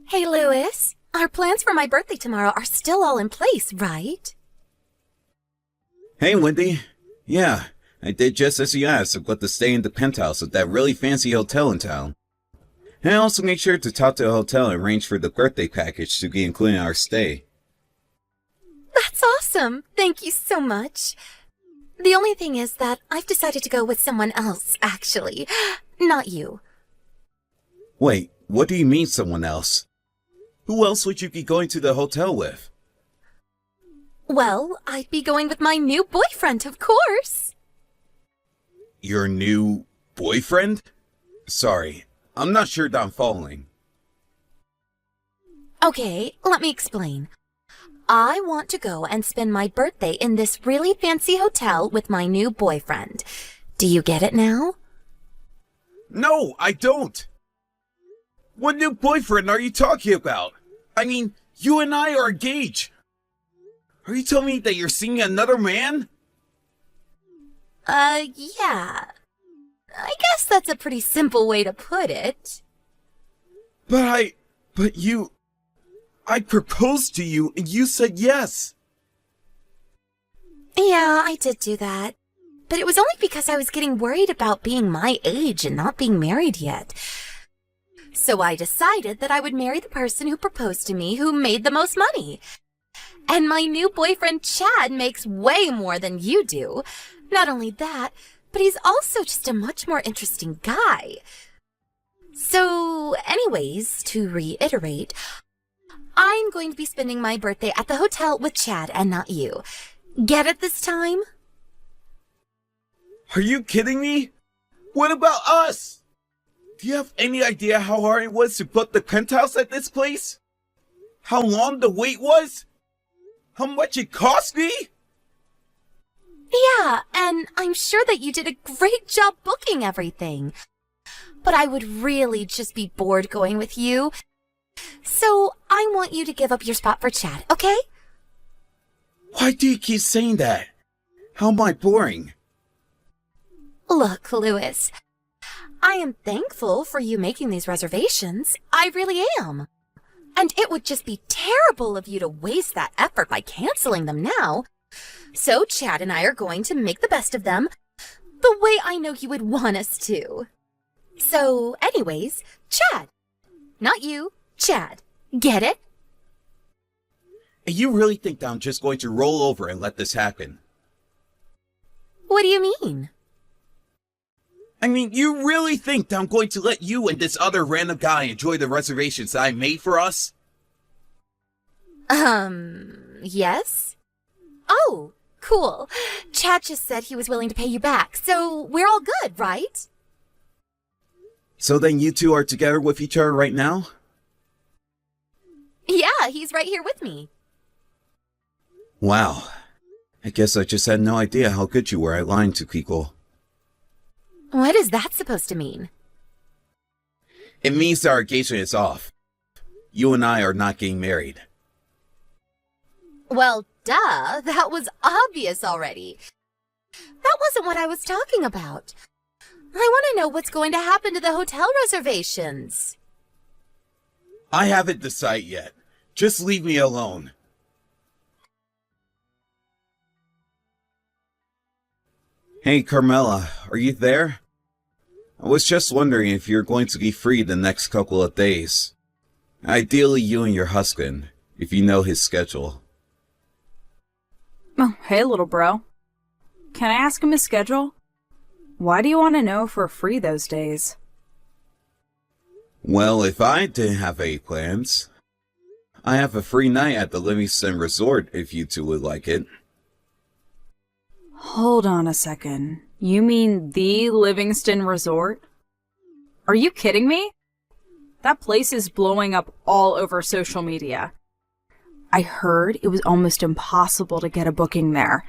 Hey, Louis. Our plans for my birthday tomorrow are still all in place, right? Hey, Wendy. Yeah, I did just as you asked. I've got to stay in the penthouse at that really fancy hotel in town. And I also made sure to talk to the hotel and arrange for the birthday package to be included in our stay. That's awesome. Thank you so much. The only thing is that I've decided to go with someone else, actually. Not you. Wait, what do you mean someone else? Who else would you be going to the hotel with? Well, I'd be going with my new boyfriend, of course. Your new boyfriend? Sorry, I'm not sure that I'm following. Okay, let me explain. I want to go and spend my birthday in this really fancy hotel with my new boyfriend. Do you get it now? No, I don't! What new boyfriend are you talking about? I mean, you and I are engaged. Are you telling me that you're seeing another man? Yeah. I guess that's a pretty simple way to put it. But I proposed to you and you said yes. Yeah, I did do that. But it was only because I was getting worried about being my age and not being married yet. So I decided that I would marry the person who proposed to me who made the most money. And my new boyfriend Chad makes way more than you do. Not only that, but he's also just a much more interesting guy. So, anyways, to reiterate, I'm going to be spending my birthday at the hotel with Chad and not you. Get it this time? Are you kidding me? What about us? Do you have any idea how hard it was to book the penthouse at this place? How long the wait was? How much it cost me? Yeah, and I'm sure that you did a great job booking everything. But I would really just be bored going with you. So I want you to give up your spot for Chad, okay? Why do you keep saying that? How am I boring? Look, Louis, I am thankful for you making these reservations. I really am. And it would just be terrible of you to waste that effort by canceling them now. So Chad and I are going to make the best of them, the way I know you would want us to. So anyways, Chad. Not you, Chad. Get it? And you really think that I'm just going to roll over and let this happen? What do you mean? I mean, you really think that I'm going to let you and this other random guy enjoy the reservations that I made for us? Yes? Oh, cool. Chad just said he was willing to pay you back, so we're all good, right? So then you two are together with each other right now? Yeah, he's right here with me. Wow. I guess I just had no idea how good you were at lying to people. What is that supposed to mean? It means that our engagement is off. You and I are not getting married. Well, duh, that was obvious already. That wasn't what I was talking about. I want to know what's going to happen to the hotel reservations. I haven't decided yet. Just leave me alone. Hey, Carmela, are you there? I was just wondering if you're going to be free the next couple of days. Ideally, you and your husband, if you know his schedule. Oh, hey, little bro. Can I ask him his schedule? Why do you want to know if we're free those days? Well, if I didn't have any plans, I have a free night at the Livingston Resort if you two would like it. Hold on a second. You mean the Livingston Resort? Are you kidding me? That place is blowing up all over social media. I heard it was almost impossible to get a booking there.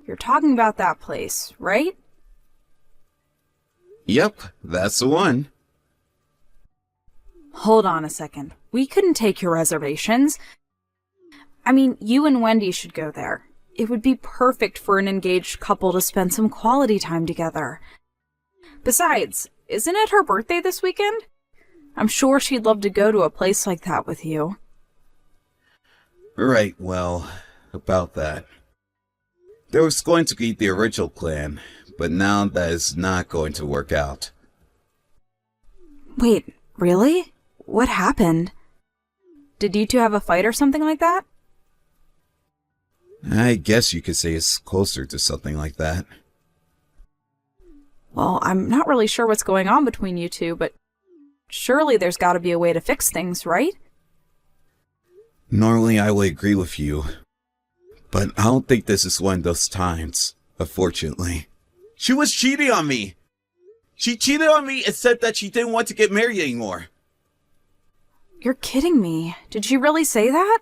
You're talking about that place, right? Yep, that's the one. Hold on a second. We couldn't take your reservations. I mean, you and Wendy should go there. It would be perfect for an engaged couple to spend some quality time together. Besides, isn't it her birthday this weekend? I'm sure she'd love to go to a place like that with you. Right, well, about that. There was going to be the original plan, but now that is not going to work out. Wait, really? What happened? Did you two have a fight or something like that? I guess you could say it's closer to something like that. Well, I'm not really sure what's going on between you two, but surely there's got to be a way to fix things, right? Normally I would agree with you, but I don't think this is one of those times, unfortunately. She was cheating on me! She cheated on me and said that she didn't want to get married anymore. You're kidding me. Did she really say that?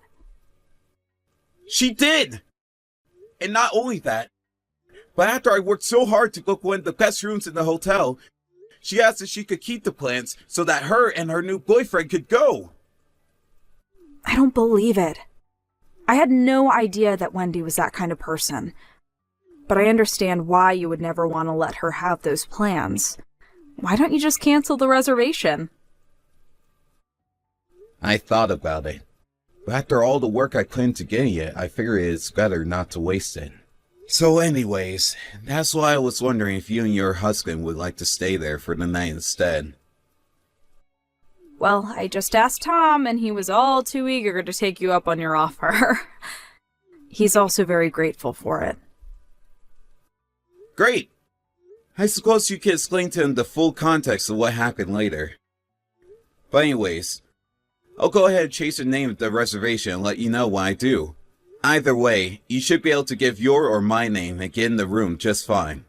She did! And not only that, but after I worked so hard to book one of the best rooms in the hotel, she asked if she could keep the plans so that her and her new boyfriend could go. I don't believe it. I had no idea that Wendy was that kind of person. But I understand why you would never want to let her have those plans. Why don't you just cancel the reservation? I thought about it. But after all the work I put into getting it, I figured it's better not to waste it. So anyways, that's why I was wondering if you and your husband would like to stay there for the night instead. Well, I just asked Tom, and he was all too eager to take you up on your offer. He's also very grateful for it. Great! I suppose you could explain to him the full context of what happened later. But anyways, I'll go ahead and change the name of the reservation and let you know when I do. Either way, you should be able to give your or my name and get in the room just fine.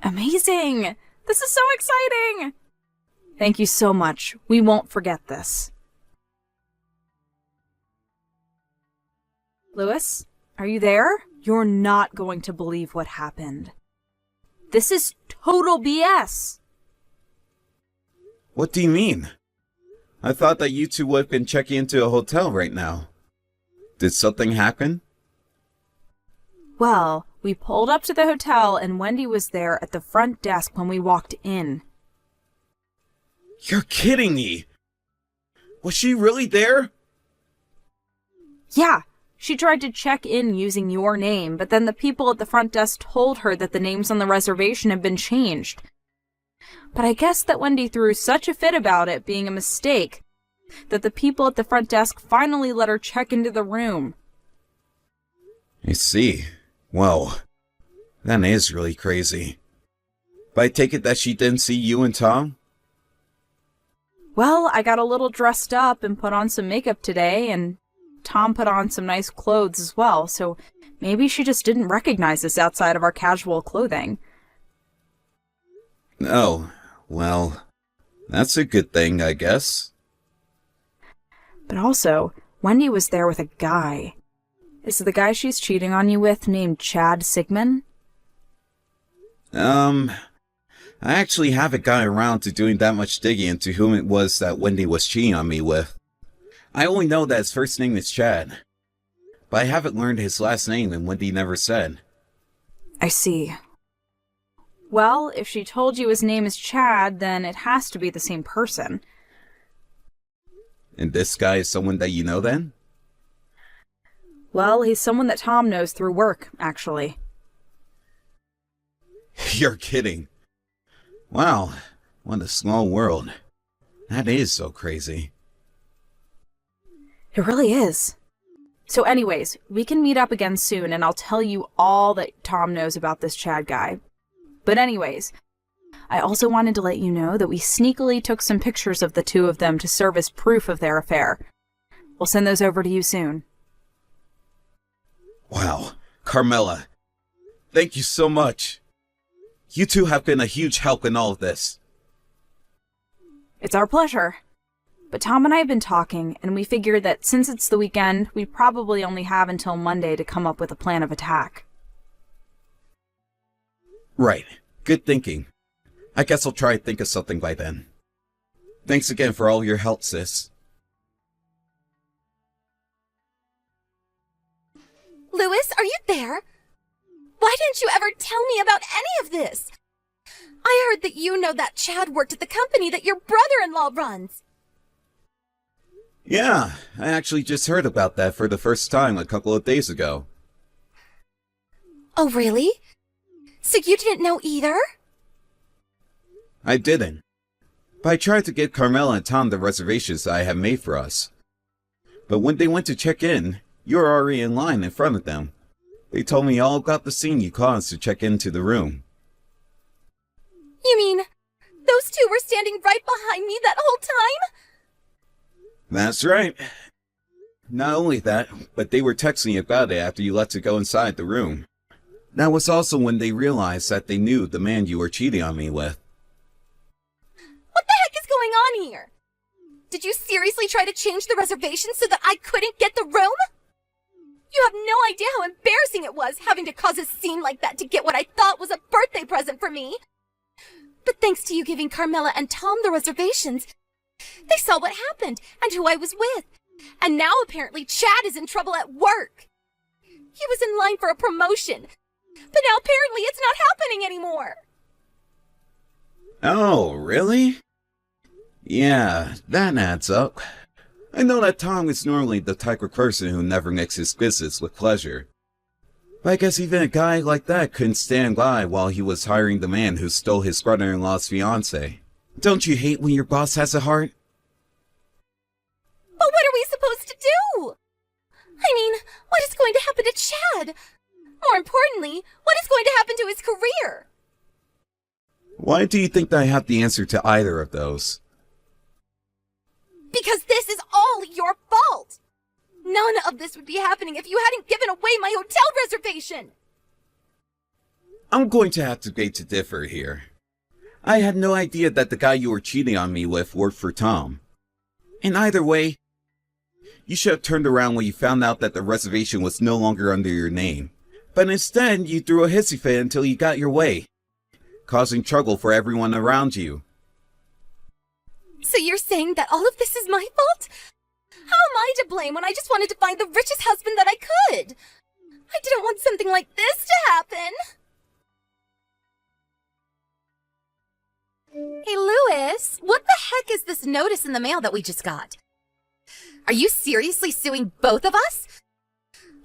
Amazing! This is so exciting! Thank you so much. We won't forget this. Lewis, are you there? You're not going to believe what happened. This is total BS! What do you mean? I thought that you two would have been checking into a hotel right now. Did something happen? Well, we pulled up to the hotel and Wendy was there at the front desk when we walked in. You're kidding me! Was she really there? Yeah, she tried to check in using your name, but then the people at the front desk told her that the names on the reservation had been changed. But I guess that Wendy threw such a fit about it being a mistake that the people at the front desk finally let her check into the room. I see. Well, that is really crazy. But I take it that she didn't see you and Tom? Well, I got a little dressed up and put on some makeup today, and Tom put on some nice clothes as well, so maybe she just didn't recognize us outside of our casual clothing. Oh, well, that's a good thing, I guess. But also, Wendy was there with a guy. Is the guy she's cheating on you with named Chad Sigmund? I actually haven't gotten around to doing that much digging into whom it was that Wendy was cheating on me with. I only know that his first name is Chad, but I haven't learned his last name and Wendy never said. I see. Well, if she told you his name is Chad, then it has to be the same person. And this guy is someone that you know then? Well, he's someone that Tom knows through work, actually. You're kidding. Wow, what a small world. That is so crazy. It really is. So anyways, we can meet up again soon and I'll tell you all that Tom knows about this Chad guy. But anyways, I also wanted to let you know that we sneakily took some pictures of the two of them to serve as proof of their affair. We'll send those over to you soon. Wow, Carmela, thank you so much. You two have been a huge help in all of this. It's our pleasure. But Tom and I have been talking, and we figured that since it's the weekend, we probably only have until Monday to come up with a plan of attack. Right, good thinking. I guess I'll try to think of something by then. Thanks again for all your help, sis. Louis, are you there? Why didn't you ever tell me about any of this? I heard that you know that Chad worked at the company that your brother-in-law runs. Yeah, I actually just heard about that for the first time a couple of days ago. Oh, really? So you didn't know either? I didn't. But I tried to get Carmela and Tom the reservations I had made for us. But when they went to check in, you were already in line in front of them. They told me all about the scene you caused to check into the room. You mean, those two were standing right behind me that whole time? That's right. Not only that, but they were texting about it after you let it go inside the room. That was also when they realized that they knew the man you were cheating on me with. What the heck is going on here? Did you seriously try to change the reservation so that I couldn't get the room? You have no idea how embarrassing it was having to cause a scene like that to get what I thought was a birthday present for me. But thanks to you giving Carmela and Tom the reservations, they saw what happened and who I was with. And now apparently Chad is in trouble at work. He was in line for a promotion, but now apparently it's not happening anymore. Oh, really? Yeah, that adds up. I know that Tom is normally the type of person who never mixes business with pleasure. But I guess even a guy like that couldn't stand by while he was hiring the man who stole his brother-in-law's fiancé. Don't you hate when your boss has a heart? But what are we supposed to do? I mean, what is going to happen to Chad? More importantly, what is going to happen to his career? Why do you think that I have the answer to either of those? Because this is all your fault! None of this would be happening if you hadn't given away my hotel reservation! I'm going to have to beg to differ here. I had no idea that the guy you were cheating on me with worked for Tom. In either way, you should have turned around when you found out that the reservation was no longer under your name. But instead, you threw a hissy fit until you got your way, causing trouble for everyone around you. So you're saying that all of this is my fault? How am I to blame when I just wanted to find the richest husband that I could? I didn't want something like this to happen. Hey, Louis, what the heck is this notice in the mail that we just got? Are you seriously suing both of us?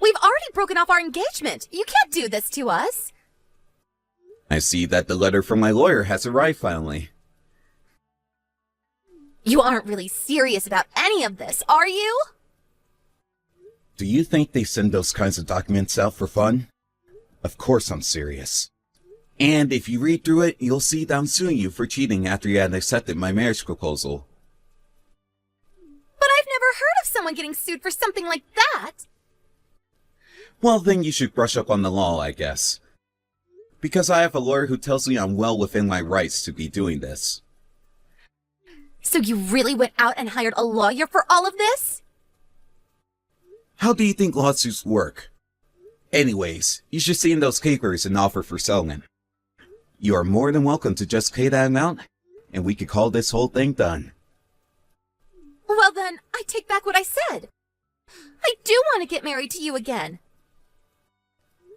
We've already broken off our engagement. You can't do this to us. I see that the letter from my lawyer has arrived finally. You aren't really serious about any of this, are you? Do you think they send those kinds of documents out for fun? Of course I'm serious. And if you read through it, you'll see that I'm suing you for cheating after you had accepted my marriage proposal. But I've never heard of someone getting sued for something like that. Well, then you should brush up on the law, I guess. Because I have a lawyer who tells me I'm well within my rights to be doing this. So you really went out and hired a lawyer for all of this? How do you think lawsuits work? Anyways, you should see in those papers an offer for settlement. You are more than welcome to just pay that amount, and we could call this whole thing done. Well then, I take back what I said. I do want to get married to you again.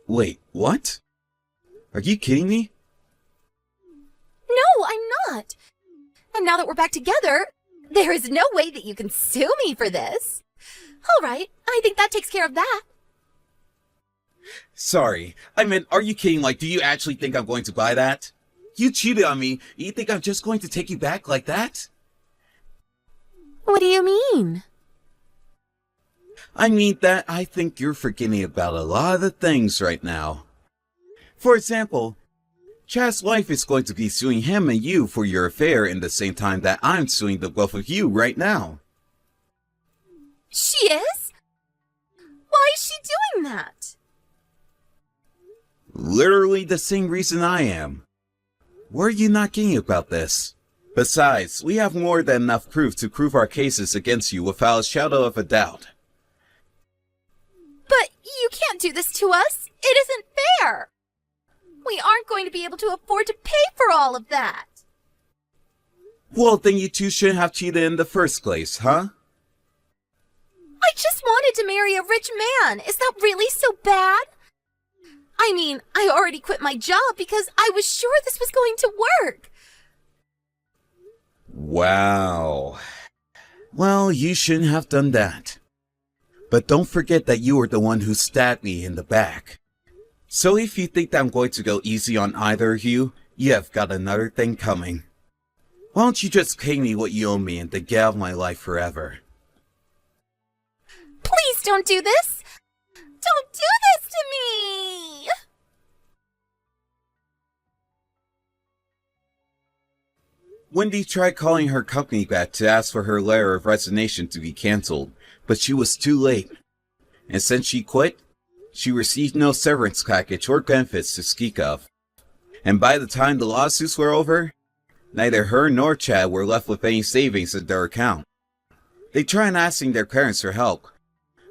Wait, what? Are you kidding me? No, I'm not. And now that we're back together, there is no way that you can sue me for this. All right, I think that takes care of that. Sorry, I meant, are you kidding? Like, do you actually think I'm going to buy that? You cheated on me. You think I'm just going to take you back like that? What do you mean? I mean that I think you're forgetting about a lot of the things right now. For example, Chad's wife is going to be suing him and you for your affair in the same time that I'm suing the both of you right now. She is? Why is she doing that? Literally the same reason I am. Were you not kidding about this? Besides, we have more than enough proof to prove our cases against you without a shadow of a doubt. But you can't do this to us. It isn't fair. We aren't going to be able to afford to pay for all of that. Well, then you two shouldn't have cheated in the first place, huh? I just wanted to marry a rich man. Is that really so bad? I mean, I already quit my job because I was sure this was going to work. Wow. Well, you shouldn't have done that. But don't forget that you were the one who stabbed me in the back. So if you think that I'm going to go easy on either of you, you have got another thing coming. Why don't you just pay me what you owe me and then get out of my life forever? Please don't do this! Don't do this to me! Wendy tried calling her company back to ask for her letter of resignation to be cancelled, but she was too late. And since she quit, she received no severance package or benefits to speak of. And by the time the lawsuits were over, neither her nor Chad were left with any savings in their account. They tried asking their parents for help,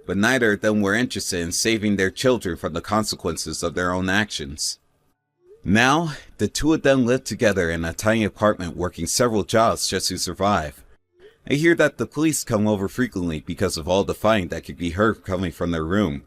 but neither of them were interested in saving their children from the consequences of their own actions. Now, the two of them live together in a tiny apartment working several jobs just to survive. I hear that the police come over frequently because of all the fighting that could be heard coming from their room.